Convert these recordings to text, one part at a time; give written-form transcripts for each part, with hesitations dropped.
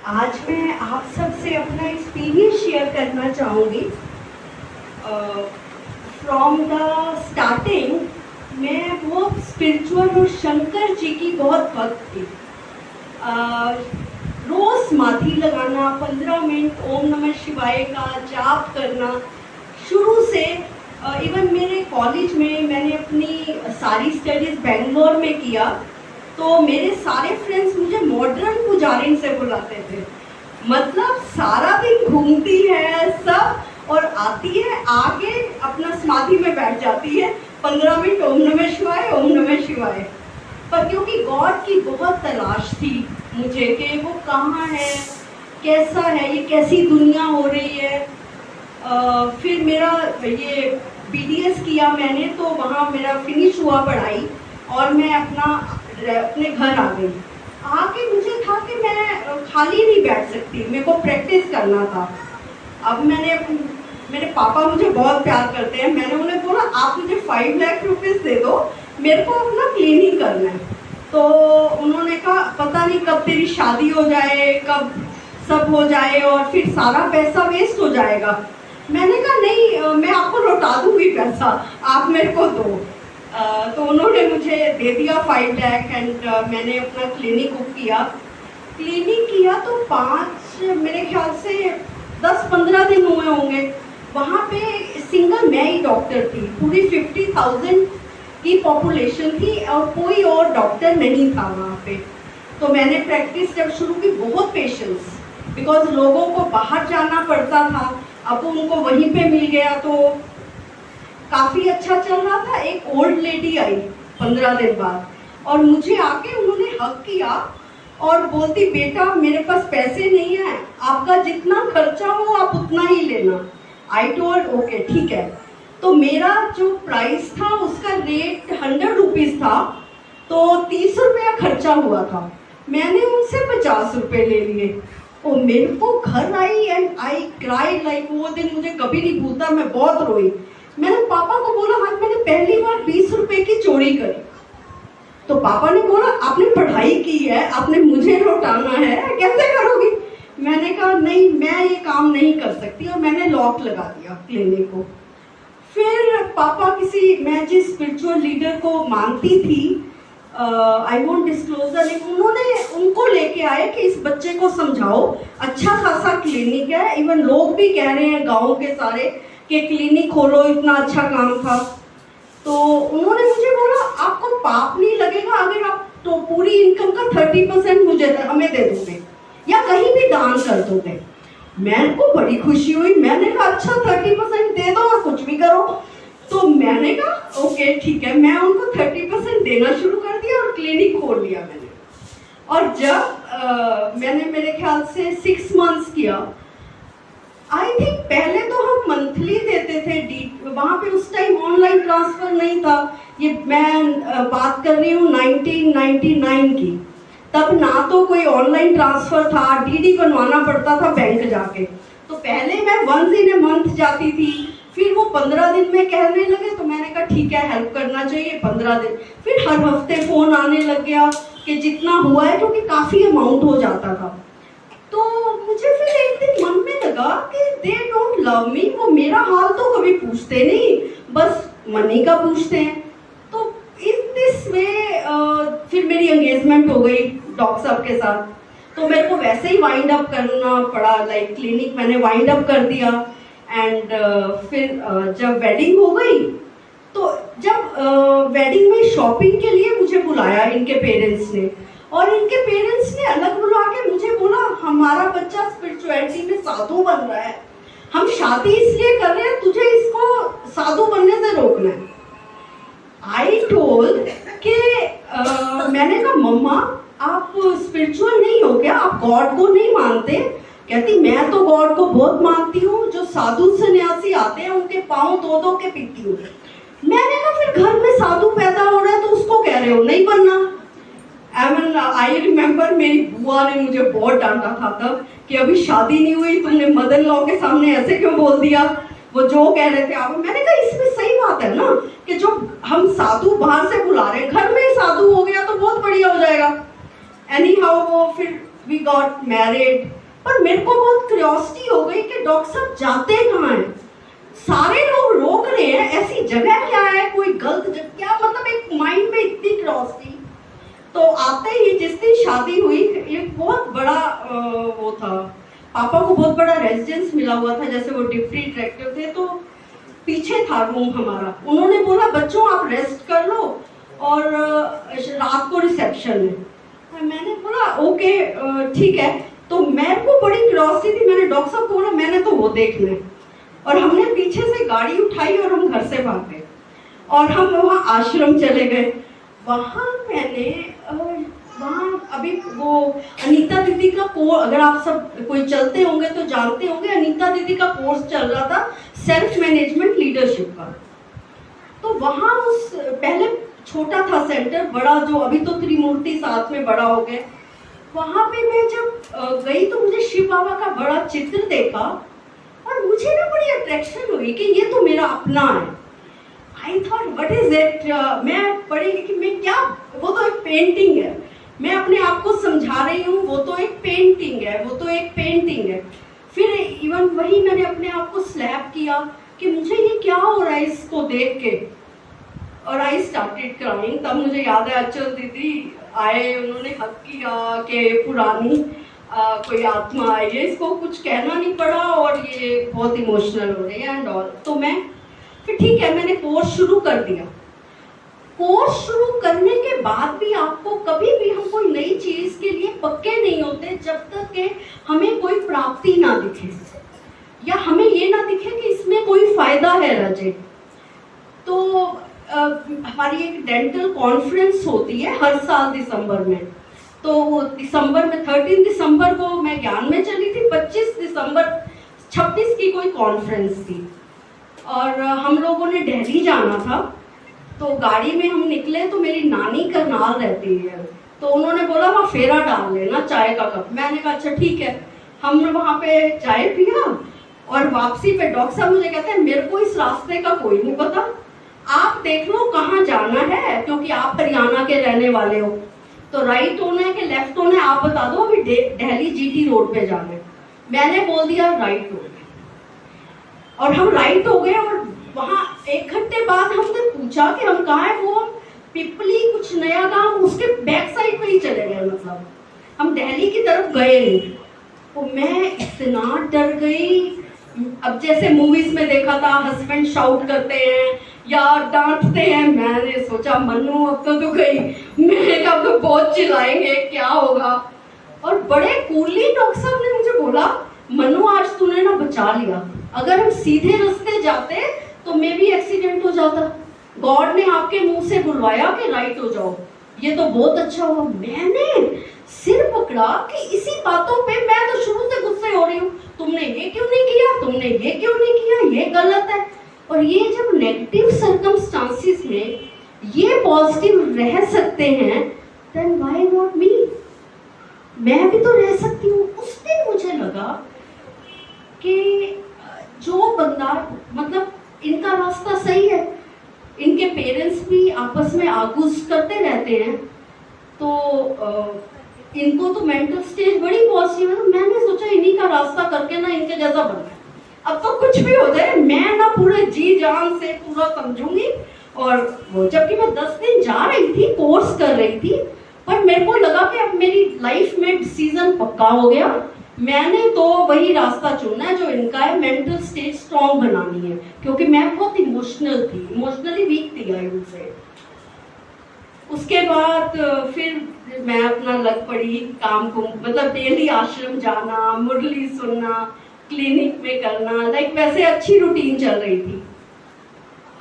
आज मैं आप सबसे अपना एक्सपीरियंस शेयर करना चाहूँगी। फ्रॉम द स्टार्टिंग मैं बहुत स्पिरिचुअल और शंकर जी की बहुत भक्त थी। रोज़ माथी लगाना, 15 मिनट ओम नमः शिवाय का जाप करना शुरू से। इवन मेरे कॉलेज में मैंने अपनी सारी स्टडीज़ बेंगलोर में किया, तो मेरे सारे फ्रेंड्स मुझे मॉडर्न पुजारिन से बुलाते थे। मतलब सारा दिन घूमती है सब और आती है, आके अपना समाधि में बैठ जाती है, 15 मिनट ओम नमः शिवाय ओम नमः शिवाय। पर क्योंकि गॉड की बहुत तलाश थी मुझे कि वो कहाँ है, कैसा है, ये कैसी दुनिया हो रही है। फिर मेरा ये BDS किया मैंने, तो वहाँ मेरा फिनिश हुआ पढ़ाई और मैं अपने घर आ गई। आके मुझे था कि मैं खाली नहीं बैठ सकती, मेरे को प्रैक्टिस करना था। अब मेरे पापा मुझे बहुत प्यार करते हैं, मैंने उन्हें बोला आप मुझे 5 लाख रुपीस दे दो, मेरे को अपना क्लिनिक करना है। तो उन्होंने कहा पता नहीं कब तेरी शादी हो जाए, कब सब हो जाए और फिर सारा पैसा वेस्ट हो जाएगा। मैंने कहा नहीं, मैं आपको लौटा दूंगी पैसा, आप मेरे को दो। तो उन्होंने मुझे दे दिया 5 लाख एंड मैंने अपना क्लिनिक बुक किया। क्लिनिक किया तो 5 मेरे ख्याल से 10-15 दिन हुए होंगे। वहाँ पे सिंगल मैं ही डॉक्टर थी, पूरी 50,000 की पॉपुलेशन थी और कोई और डॉक्टर नहीं था वहाँ पे। तो मैंने प्रैक्टिस जब शुरू की, बहुत पेशेंस, बिकॉज लोगों को बाहर जाना पड़ता था, अब उनको वहीं पे मिल गया तो काफ़ी अच्छा चल रहा था। एक ओल्ड लेडी आई 15 दिन बाद और मुझे आके उन्होंने हक किया और बोलती बेटा मेरे पास पैसे नहीं है, आपका जितना खर्चा हो आप उतना ही लेना। आई टोल्ड ओके ठीक है। तो मेरा जो प्राइस था उसका रेट 100 रुपीज़ था, तो 30 रुपया खर्चा हुआ था। मैंने उनसे 50 रुपये ले लिए और मेरे को घर आई एंड आई क्राइड लाइक, वो दिन मुझे कभी नहीं भूलता, मैं बहुत रोई। मैंने पापा को बोला आज मैंने पहली बार 20 रुपए की चोरी करी। तो पापा ने बोला आपने पढ़ाई की है, आपने मुझे लौटाना है, कैसे करोगी? मैंने कहा नहीं, मैं ये काम नहीं कर सकती और मैंने लॉक लगा दिया क्लिनिक को। फिर पापा मैं जिस स्पिरिचुअल लीडर को मानती थी, I won't disclose the name, उनको लेके आए कि इस बच्चे को समझाओ, अच्छा खासा क्लिनिक है, इवन लोग भी कह रहे हैं गाँव के सारे कि क्लिनिक खोलो, इतना अच्छा काम था। तो उन्होंने मुझे बोला आपको पाप नहीं लगेगा अगर आप तो पूरी इनकम का 30% हमें दे दोगे या कहीं भी दान कर दोगे। मेरे को बड़ी खुशी हुई, मैंने कहा अच्छा 30% दे दो और कुछ भी करो। तो मैंने कहा ओके ठीक है, मैं उनको 30% देना शुरू कर दिया और क्लिनिक खोल लिया मैंने। और जब मैंने मेरे ख्याल से 6 मंथ्स किया, आई थिंक पहले तो हम मंथली देते थे, वहाँ पे उस टाइम ऑनलाइन ट्रांसफ़र नहीं था। ये मैं बात कर रही हूँ 1999 की। तब ना तो कोई ऑनलाइन ट्रांसफ़र था, DD बनवाना पड़ता था बैंक जाके। तो पहले मैं वंस इन ए मंथ जाती थी, फिर वो 15 दिन में कहने लगे, तो मैंने कहा ठीक है हेल्प करना चाहिए 15 दिन। फिर हर हफ्ते फ़ोन आने लग गया कि जितना हुआ है, क्योंकि काफ़ी अमाउंट हो जाता था। तो मुझे फिर एक दिन मन में लगा कि दे डोंट लव मी, वो मेरा हाल तो कभी पूछते नहीं, बस मनी का पूछते हैं। तो इस दिस में फिर मेरी एंगेजमेंट हो गई डॉक्टर साहब के साथ, तो मेरे को वैसे ही वाइंड अप करना पड़ा, लाइक क्लिनिक मैंने वाइंड अप कर दिया। एंड फिर जब वेडिंग हो गई, तो जब वेडिंग में शॉपिंग के लिए मुझे बुलाया इनके पेरेंट्स ने, और इनके पेरेंट्स ने अलग बुला के मुझे बोला हमारा बच्चा स्पिरिचुअलिटी में साधु बन रहा है, हम शादी इसलिए कर रहे हैं, तुझे इसको साधु बनने से रोकना है। आई टोल्ड कि मैंने कहा मम्मा आप स्पिरिचुअल नहीं हो क्या, आप गॉड को नहीं मानते? कहती मैं तो गॉड को बहुत मानती हूँ, जो साधु सन्यासी आते हैं उनके पाँव धो धो के पीती हूँ। मैंने कहा फिर घर में साधु पैदा हो रहा है तो उसको कह रहे हो नहीं बनना। आई रिमेम्बर मेरी बुआ ने मुझे बहुत डांटा था तब कि अभी शादी नहीं हुई, तुमने मदर लॉ के सामने ऐसे क्यों बोल दिया, वो जो कह रहे थे आप। मैंने कहा इसमें सही बात है ना कि जो हम साधु बाहर से बुला रहे हैं, घर में साधु हो गया तो बहुत बढ़िया हो जाएगा। एनी हाउ वो फिर वी गॉट मैरिड। पर मेरे को बहुत क्यूरियोसिटी हो गई कि डॉक्टर साहब जाते कहाँ हैं, सारे लोग रोक रहे हैं, ऐसी जगह क्या है, कोई गलत जगह क्या, मतलब एक माइंड में इतनी क्यूरियोसिटी। तो आते ही जिस दिन शादी हुई, एक बहुत बड़ा वो था, पापा को बहुत बड़ा रेजिडेंस मिला हुआ था, जैसे वो डिप्टी डायरेक्टर थे, तो पीछे था रूम हमारा। उन्होंने बोला बच्चों आप रेस्ट कर लो और रात को रिसेप्शन है। मैंने बोला ओके ठीक है। तो मेरे को बड़ी क्यूरियोसिटी थी, मैंने डॉक्टर साहब को बोला मैंने तो वो देखना है, और हमने पीछे से गाड़ी उठाई और हम घर से भागे और हम वहाँ आश्रम चले गए। वहाँ मैंने वहाँ अभी वो अनीता दीदी का कोर्स, अगर आप सब कोई चलते होंगे तो जानते होंगे, अनीता दीदी का कोर्स चल रहा था सेल्फ मैनेजमेंट लीडरशिप का। तो वहाँ उस पहले छोटा था सेंटर, बड़ा जो अभी तो त्रिमूर्ति साथ में बड़ा हो गया। वहाँ पे मैं जब गई तो मुझे शिव बाबा का बड़ा चित्र देखा और मुझे ना बड़ी अट्रैक्शन हुई कि ये तो मेरा अपना है। I thought what is it, मैं पढ़ी लिखी मैं क्या, वो तो एक पेंटिंग है, मैं अपने आप को समझा रही हूँ वो तो एक पेंटिंग है, वो तो एक पेंटिंग है। फिर इवन वही मैंने अपने आप को स्लैप किया कि मुझे ये क्या हो रहा है इसको देख के, और आई स्टार्टेड क्राइंग। तब मुझे याद है अचल दीदी आए, उन्होंने हक किया कि पुरानी कोई आत्मा आई है, इसको कुछ कहना नहीं पड़ा और ये बहुत इमोशनल हो रही है एंड ऑल। तो मैं फिर ठीक है, मैंने कोर्स शुरू कर दिया। कोर्स शुरू करने के बाद भी आपको कभी भी, हम कोई नई चीज के लिए पक्के नहीं होते जब तक कि हमें कोई प्राप्ति ना दिखे या हमें ये ना दिखे कि इसमें कोई फायदा है रजे। तो हमारी एक डेंटल कॉन्फ्रेंस होती है हर साल दिसंबर में, तो दिसंबर में 13 दिसंबर को मैं ज्ञान में चली थी, 25 दिसंबर 26 की कोई कॉन्फ्रेंस थी और हम लोगों ने दिल्ली जाना था। तो गाड़ी में हम निकले तो मेरी नानी करनाल रहती है, तो उन्होंने बोला वहाँ फेरा डाल लेना चाय का कप। मैंने कहा अच्छा ठीक है। हमने वहाँ पे चाय पिया और वापसी पे डॉक्टर साहब मुझे कहते हैं मेरे को इस रास्ते का कोई नहीं पता, आप देख लो कहाँ जाना है, क्योंकि आप हरियाणा के रहने वाले हो, तो राइट होना है कि लेफ्ट होना है आप बता दो, अभी दिल्ली जीटी रोड पे जाना है। मैंने बोल दिया राइट हो गए और हम राइट हो गए। और वहाँ 1 घंटे बाद हमने पूछा कि हम कहाँ हैं, वो पिपली कुछ नया गांव उसके बैक साइड पे ही चले गए, मतलब हम दिल्ली की तरफ गए नहीं। तो मैं इतना डर गई। अब जैसे मूवीज में देखा था हस्बैंड शाउट करते हैं या डांटते हैं, मैंने सोचा मनु अब तो गई, मैंने कहा तो बहुत चिल्लाएंगे क्या होगा। और बड़े कूली डॉक्टर साहब ने मुझे बोला मनु आज तूने ना बचा लिया, अगर हम सीधे रास्ते जाते तो मे भी एक्सीडेंट हो जाता, गॉड ने आपके मुंह से बुलवाया कि राइट हो जाओ, ये तो बहुत अच्छा हुआ। मैंने सिर पकड़ा कि इसी बातों पे मैं तो शुरू से गुस्से हो रही हूँ, तुमने ये क्यों नहीं किया, तुमने ये क्यों नहीं किया, ये गलत है। और ये जब नेगेटिव सर्कमस्टांसिस में ये पॉजिटिव रह सकते हैं, देन व्हाई नॉट मी, मैं भी तो रह सकती हूँ। उस दिन मुझे लगा कि जो बंदा, मतलब इनका रास्ता सही है, इनके पेरेंट्स भी आपस में आगूज करते रहते हैं, तो इनको तो मेंटल स्टेज बड़ी पॉजिटिव है। मैंने सोचा इन्हीं का रास्ता करके ना इनके जैसा बनना है, अब तो कुछ भी हो जाए मैं ना पूरे जी जान से पूरा समझूंगी। और वो जबकि मैं 10 दिन जा रही थी, कोर्स कर रही थी, पर मेरे को लगा कि अब मेरी लाइफ में डिसीजन पक्का हो गया, मैंने तो वही रास्ता चुनना है जो इनका है, मेंटल स्टेज स्ट्रॉन्ग बनानी है, क्योंकि मैं बहुत इमोशनल थी, इमोशनली वीक थी आई वुड से। उसके बाद फिर मैं अपना लग पड़ी काम को, मतलब डेली आश्रम जाना, मुरली सुनना, क्लिनिक में करना, लाइक वैसे अच्छी रूटीन चल रही थी।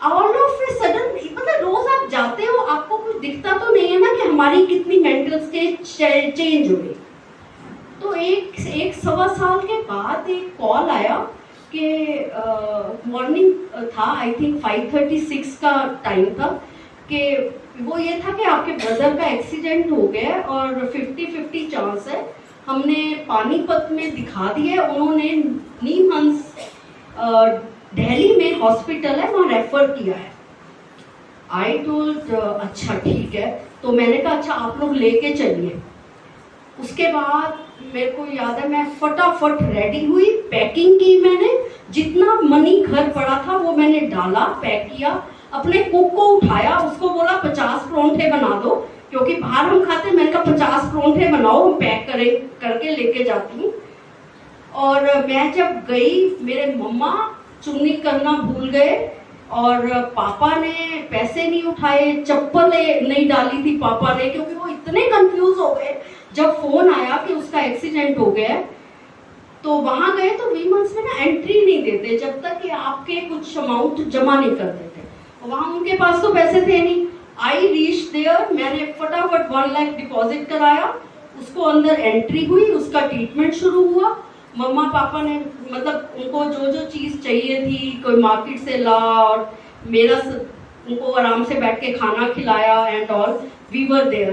ऑल ऑफ ए सडन, मतलब रोज आप जाते हो आपको कुछ दिखता तो नहीं है ना कि हमारी कितनी मेंटल स्टेज चेंज हो गई। तो एक 1.25 साल के बाद एक कॉल आया कि मॉर्निंग था, आई थिंक 5:36 का टाइम था, कि वो ये था कि आपके ब्रदर का एक्सीडेंट हो गया और 50-50 चांस है। हमने पानीपत में दिखा दिया, उन्होंने नीमहंस दिल्ली में हॉस्पिटल है वहाँ रेफर किया है। आई टोल्ड अच्छा ठीक है, तो मैंने कहा अच्छा आप लोग लेके चलिए। उसके बाद मेरे को याद है मैं फटाफट रेडी हुई, पैकिंग की मैंने, जितना मनी घर पड़ा था वो मैंने डाला, पैक किया, अपने कुक को उठाया, उसको बोला 50 परोंठे बना दो, क्योंकि बाहर हम खाते, मैंने कहा 50 परोंठे बनाओ, हम पैक करके लेके जाती हूँ। और मैं जब गई, मेरे मम्मा चुन्नी करना भूल गए और पापा ने पैसे नहीं उठाए, चप्पल नहीं डाली थी पापा ने, क्योंकि वो इतने कंफ्यूज हो गए जब फोन आया कि उसका एक्सीडेंट हो गया। तो वहां गए तो वीमंस में ना एंट्री नहीं देते जब तक कि आपके कुछ अमाउंट जमा नहीं कर देते, वहां उनके पास तो पैसे थे नहीं। आई रीच देयर, मैंने फटाफट 1 लाख डिपॉजिट कराया, उसको अंदर एंट्री हुई, उसका ट्रीटमेंट शुरू हुआ। मम्मा पापा ने मतलब उनको जो जो चीज चाहिए थी कोई मार्केट से ला, और उनको आराम से बैठ के खाना खिलाया and all, we were there.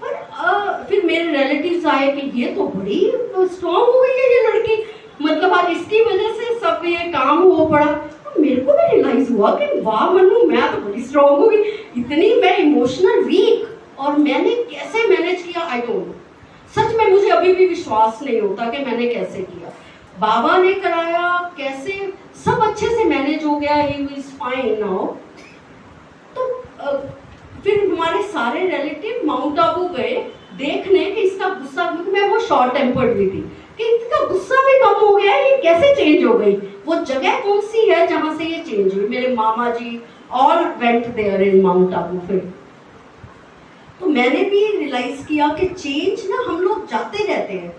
पर फिर मेरे रिलेटिव्स आए कि ये तो बड़ी स्ट्रॉन्ग हो गई है ये लड़की, मतलब आज इसकी वजह से सब ये काम हो पड़ा। तो मेरे को भी रियलाइज हुआ कि वाह मनु, मैं तो बड़ी स्ट्रॉन्ग हो गई, इतनी मैं इमोशनल वीक, और मैंने कैसे मैनेज किया आई डोंट नो। सच में मुझे अभी भी विश्वास नहीं होता कि मैंने कैसे किया। बाबा ने कराया, कैसे सब अच्छे से मैनेज हो गया, ही इज फाइन नाउ। तो फिर हमारे सारे रिलेटिव माउंट आबू गए देखने कि इसका गुस्सा, क्योंकि मैं बहुत शॉर्ट टेम्पर्ड भी थी, कि इसका गुस्सा भी कम हो गया, ये कैसे चेंज हो गई, वो जगह कौन सी है जहां से ये चेंज हुई। मेरे मामा जी all went there in Mount Abu. फिर तो मैंने भी रियलाइज किया कि चेंज ना हम लोग जाते रहते हैं,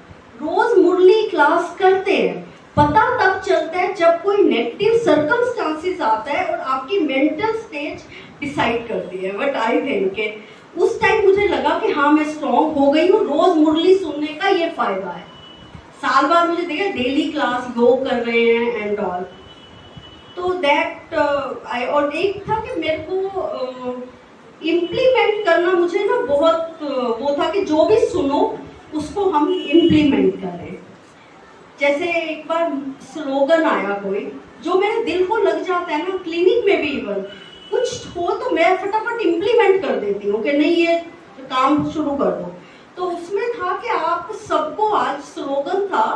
रोज मुरली क्लास करते हैं, पता तब चलता है जब कोई नेगेटिव सर्कमस्टांसेस आता है और आपकी मेंटल स्टेज डिसाइड करती है। बट आई थिंक उस टाइम मुझे लगा कि हाँ मैं स्ट्रॉन्ग हो गई हूँ, रोज मुरली सुनने का ये फायदा है। साल बाद मुझे देखा डेली क्लास योग कर रहे हैं एंड ऑल। तो दैट आई, और एक था कि मेरे को इम्प्लीमेंट करना मुझे ना बहुत वो था कि जो भी सुनो उसको हम इम्प्लीमेंट करें। जैसे एक बार स्लोगन आया कोई जो मेरे दिल को लग जाता है ना, क्लिनिक में भी इवन कुछ हो तो मैं फटाफट इम्प्लीमेंट कर देती हूँ कि नहीं ये काम शुरू कर दो। तो उसमें था कि आप सबको, आज स्लोगन था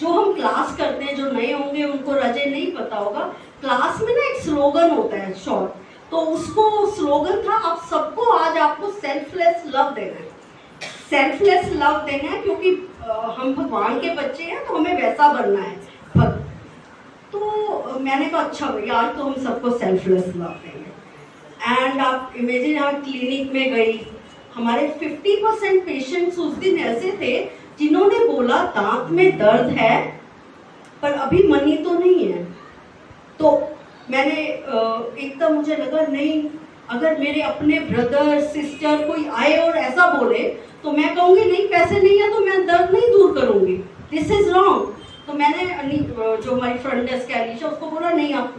जो हम क्लास करते हैं, जो नए होंगे उनको रजे नहीं पता होगा, क्लास में ना एक स्लोगन होता है शॉर्ट, तो उसको स्लोगन था आप सबको आज आपको सेल्फलेस लव देना है, सेल्फलेस लव देना है, क्योंकि हम भगवान के बच्चे हैं तो हमें वैसा बनना है। तो मैंने कहा अच्छा भैया आज तो हम सबको सेल्फलेस लव देंगे। एंड आप इमेजिन, यहाँ क्लिनिक में गई, हमारे 50% पेशेंट्स उस दिन ऐसे थे जिन्होंने बोला दांत में दर्द है पर अभी मनी तो नहीं है। तो मैंने एकदम मुझे लगा नहीं, अगर मेरे अपने ब्रदर सिस्टर कोई आए और ऐसा बोले तो मैं कहूँगी नहीं पैसे नहीं है तो मैं दर्द नहीं दूर करूँगी, दिस इज रॉन्ग। तो मैंने जो हमारी फ्रंट डेस्क है उसको बोला नहीं आप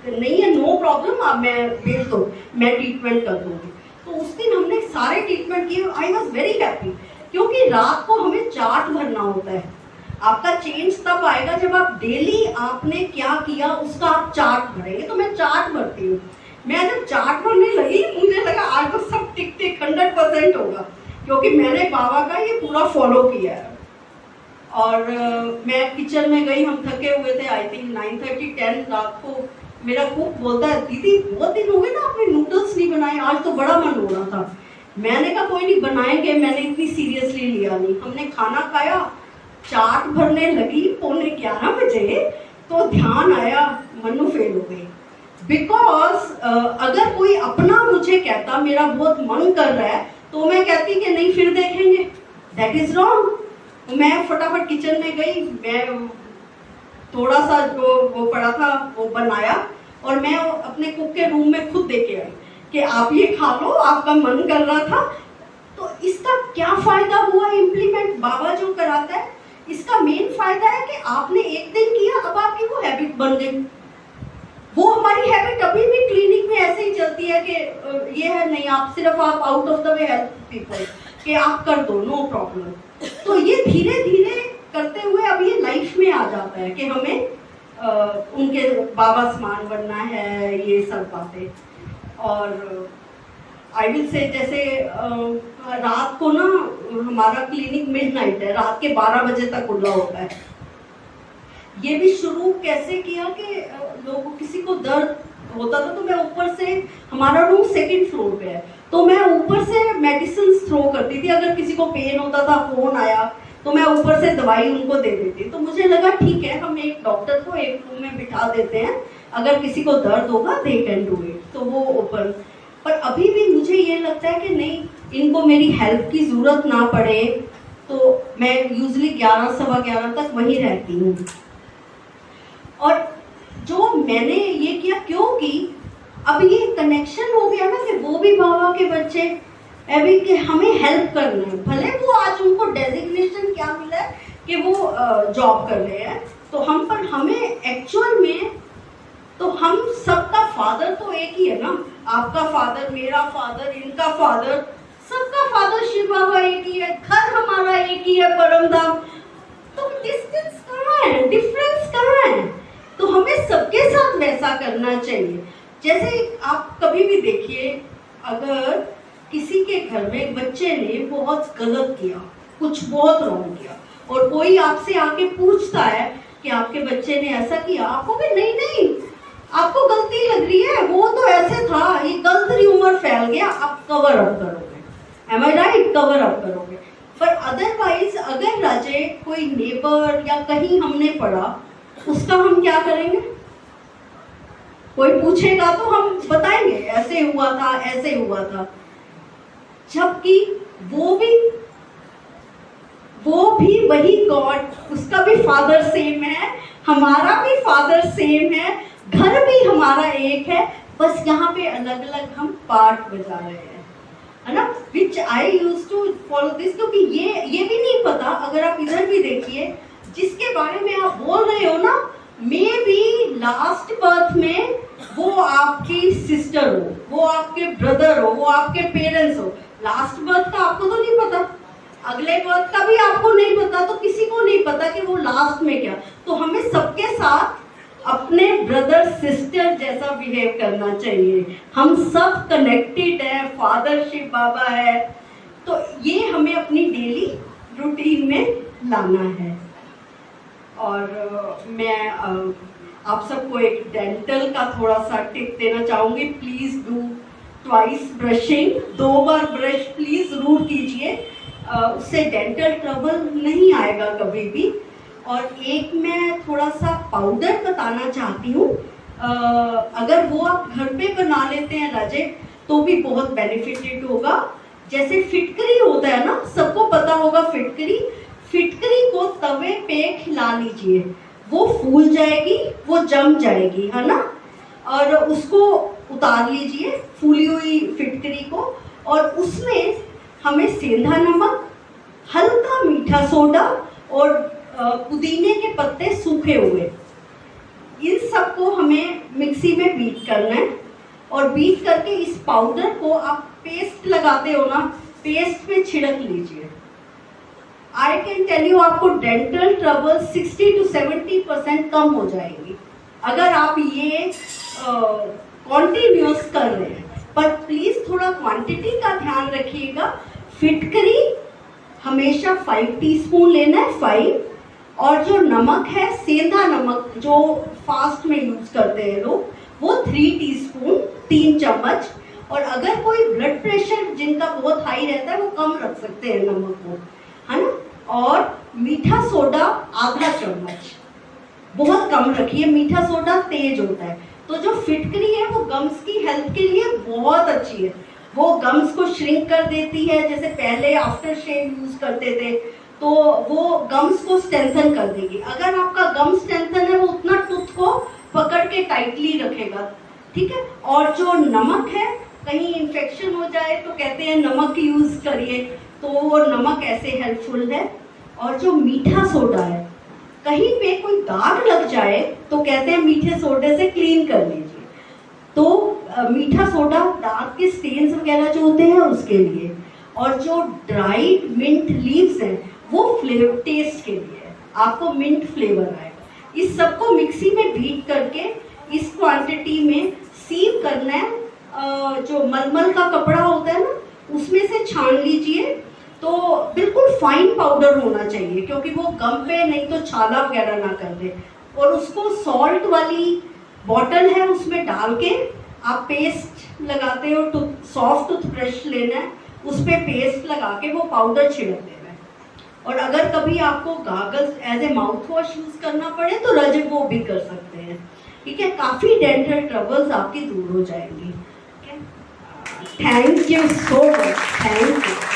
नहीं है, नो प्रॉब्लम, आप मैं भेज दो, मैं ट्रीटमेंट कर दूँगी। तो उस दिन हमने सारे ट्रीटमेंट किए, आई वॉज वेरी हैप्पी, क्योंकि रात को हमें चार्ट भरना होता है। आपका चेंज तब आएगा जब आप डेली आपने क्या किया उसका आप चार्ट भरेंगे। तो मैं चार्ट भरती हूँ। मैं जब चार्ट भरने लगी मुझे लगा आज तो सब टिक टिक 100% होगा, क्योंकि मैंने बाबा का ये पूरा फॉलो किया है। और मैं किचन में गई, हम थके हुए थे, आई थिंक 9:30-10 रात को। मेरा कुक बोलता है दीदी बहुत दिन हो गए ना आपने नूडल्स नहीं बनाए, आज तो बड़ा मन हो रहा था। मैंने कहा कोई नहीं बनाएंगे, मैंने इतनी सीरियसली लिया नहीं। हमने खाना खाया, चार्ट भरने लगी 11:15 बजे, तो ध्यान आया मनु फेल हो गई। बिकॉज अगर कोई अपना मुझे कहता मेरा बहुत मन कर रहा है तो मैं कहती कि नहीं फिर देखेंगे, दैट इज रॉन्ग। मैं फटाफट किचन में गई, मैं थोड़ा सा जो वो पड़ा था वो बनाया और मैं अपने कुक के रूम में खुद दे के आई कि आप ये खा लो, आपका मन कर रहा था। तो इसका क्या फायदा हुआ इम्प्लीमेंट, बाबा जो कराता है इसका मेन फायदा है कि आपने एक दिन किया, अब आपकी वो हैबिट बन गई। वो हमारी हैबिट अभी भी क्लिनिक में ऐसे ही चलती है कि ये है नहीं, आप सिर्फ आप out of the way help people कि आप कर दो, नो प्रॉब्लम। तो ये धीरे धीरे करते हुए अब ये लाइफ में आ जाता है कि हमें उनके बाबा समान बनना है, ये सब बातें। और आई विल से जैसे रात को ना हमारा क्लिनिक मिडनाइट है, रात के 12 बजे तक खुला होता है। ये भी शुरू कैसे किया कि लोगों किसी को दर्द होता था तो मैं ऊपर से, हमारा रूम सेकंड फ्लोर पे है, तो मैं ऊपर से मेडिसिन थ्रो करती थी। अगर किसी को पेन होता था, फोन आया तो मैं ऊपर से दवाई उनको दे देती। तो मुझे लगा ठीक है, हम एक डॉक्टर को एक रूम में बिठा देते हैं, अगर किसी को दर्द होगा दे कैन डू इट, तो वो ओपन। पर अभी भी मुझे ये लगता है कि नहीं, इनको मेरी हेल्प की ज़रूरत ना पड़े, तो मैं यूजली 11 सवा 11 तक वहीं रहती हूँ। और जो मैंने ये किया क्योंकि अब ये कनेक्शन हो गया ना कि वो भी बाबा के बच्चे, अभी कि हमें हेल्प करना है। भले वो आज उनको डेजिग्नेशन क्या मिला है कि वो जॉब कर रहे हैं, तो हम, पर हमें एक्चुअल में तो हम सबका फादर तो एक ही है ना। आपका फादर, मेरा फादर, इनका फादर, सबका फादर शिव बाबा एक ही है, घर हमारा एक ही है, परम धाम। तो डिस्टेंस कहाँ है, डिफरेंस कहाँ है? तो हमें सबके साथ वैसा करना चाहिए। जैसे आप कभी भी देखिए, अगर किसी के घर में एक बच्चे ने बहुत गलत किया, कुछ बहुत रॉन्ग किया, और कोई आपसे आके पूछता है कि आपके बच्चे ने ऐसा किया, आपको भी नहीं नहीं आपको गलती लग रही है, वो तो ऐसे था, ये गलत र्यूमर फैल गया, आप कवर अप करोगे। एम आई राइट? कवर अप करोगे। पर अदरवाइज अगर राजे कोई नेबर या कहीं हमने पढ़ा, उसका हम क्या करेंगे? कोई पूछेगा तो हम बताएंगे ऐसे हुआ था, ऐसे हुआ था, जबकि वो भी वही गॉड, उसका भी फादर सेम है, हमारा भी फादर सेम है, घर भी हमारा एक है, बस यहाँ पे अलग अलग हम पार्ट बजा रहे हैं, है ना। विच आई यूज टू फॉलो दिस, क्योंकि ये भी नहीं पता, अगर आप इधर भी देखिए, जिसके बारे में आप बोल रहे हो ना, मे बी लास्ट बर्थ में वो आपकी सिस्टर हो, वो आपके ब्रदर हो, वो आपके पेरेंट्स हो। लास्ट बर्थ का आपको तो नहीं पता, अगले बर्थ का भी आपको नहीं पता, तो किसी को नहीं पता कि वो लास्ट में क्या। तो हमें सबके साथ अपने ब्रदर सिस्टर जैसा बिहेव करना चाहिए। हम सब कनेक्टेड है, फादर शिव बाबा है, तो ये हमें अपनी डेली रूटीन में लाना है। और मैं आप सबको एक डेंटल का थोड़ा सा टिप देना चाहूँगी। Please do twice brushing, 2 bar brush please ज़रूर कीजिए, उससे डेंटल ट्रबल नहीं आएगा कभी भी। और एक मैं थोड़ा सा पाउडर बताना चाहती हूँ, अगर वो आप घर पे बना लेते हैं राजे, तो भी बहुत बेनिफिटेड होगा। जैसे फिटकरी होता है ना, सबको पता होगा फिटकरी को तवे पे खिला लीजिए, वो फूल जाएगी, वो जम जाएगी, है ना। और उसको उतार लीजिए, फूली हुई फिटकरी को, और उसमें हमें सेंधा नमक, हल्का मीठा सोडा और पुदीने के पत्ते सूखे हुए, इन सबको हमें मिक्सी में बीट करना है। और बीट करके इस पाउडर को आप पेस्ट लगाते हो ना, पेस्ट पे छिड़क लीजिए। आई कैन टेल यू, आपको डेंटल ट्रबल 60 to 70% कम हो जाएंगी अगर आप ये कॉन्टिन्यूस कर रहे हैं। पर प्लीज थोड़ा क्वांटिटी का ध्यान रखिएगा। फिटकरी हमेशा 5 टीस्पून लेना है, 5। और जो नमक है, सेंधा नमक जो फास्ट में यूज करते हैं लोग, वो 3 टीस्पून, 3 चम्मच। और अगर कोई ब्लड प्रेशर जिनका बहुत हाई रहता है, वो कम रख सकते हैं नमक को, है ना। और मीठा सोडा आधा चम्मच, बहुत कम रखिए, मीठा सोडा तेज होता है। तो जो फिटकरी है वो गम्स की हेल्थ के लिए बहुत अच्छी है, वो गम्स को श्रिंक कर देती है। जैसे पहले आफ्टर शेव यूज करते थे, तो वो गम्स को स्ट्रेंथन कर देगी। अगर आपका गम स्ट्रेंथन है, वो उतना टूथ को पकड़ के टाइटली रखेगा, ठीक है। और जो नमक है, कहीं इन्फेक्शन हो जाए तो कहते हैं नमक यूज करिए, तो वो नमक ऐसे हेल्पफुल है। और जो मीठा सोडा है, कहीं पे कोई दाग लग जाए तो कहते हैं मीठे सोडे से क्लीन कर लीजिए। तो मीठा सोडा दाग के स्टेन्स वगैरह जो होते हैं उसके लिए। और जो ड्राइड मिंट लीव्स हैं, वो फ्लेवर टेस्ट के लिए है, आपको मिंट फ्लेवर आएगा। इस सबको मिक्सी में बीट करके इस क्वांटिटी में सीव करना है जो मलमल का कपड़ा होता है ना, उसमें से छान लीजिए। तो बिल्कुल फाइन पाउडर होना चाहिए, क्योंकि वो गम पे नहीं तो छाला वगैरह ना कर दे। और उसको सॉल्ट वाली बॉटल है उसमें डाल के आप पेस्ट लगाते हो। सॉफ्ट टूथब्रश लेना है, उस पर पेस्ट लगा के वो पाउडर छिड़क देना है। और अगर कभी आपको gargles as a mouthwash use करना पड़े तो रज वो भी कर सकते हैं। ठीक है, काफ़ी डेंटल ट्रबल्स आपकी दूर हो जाएंगी। Thank you so much, thank you.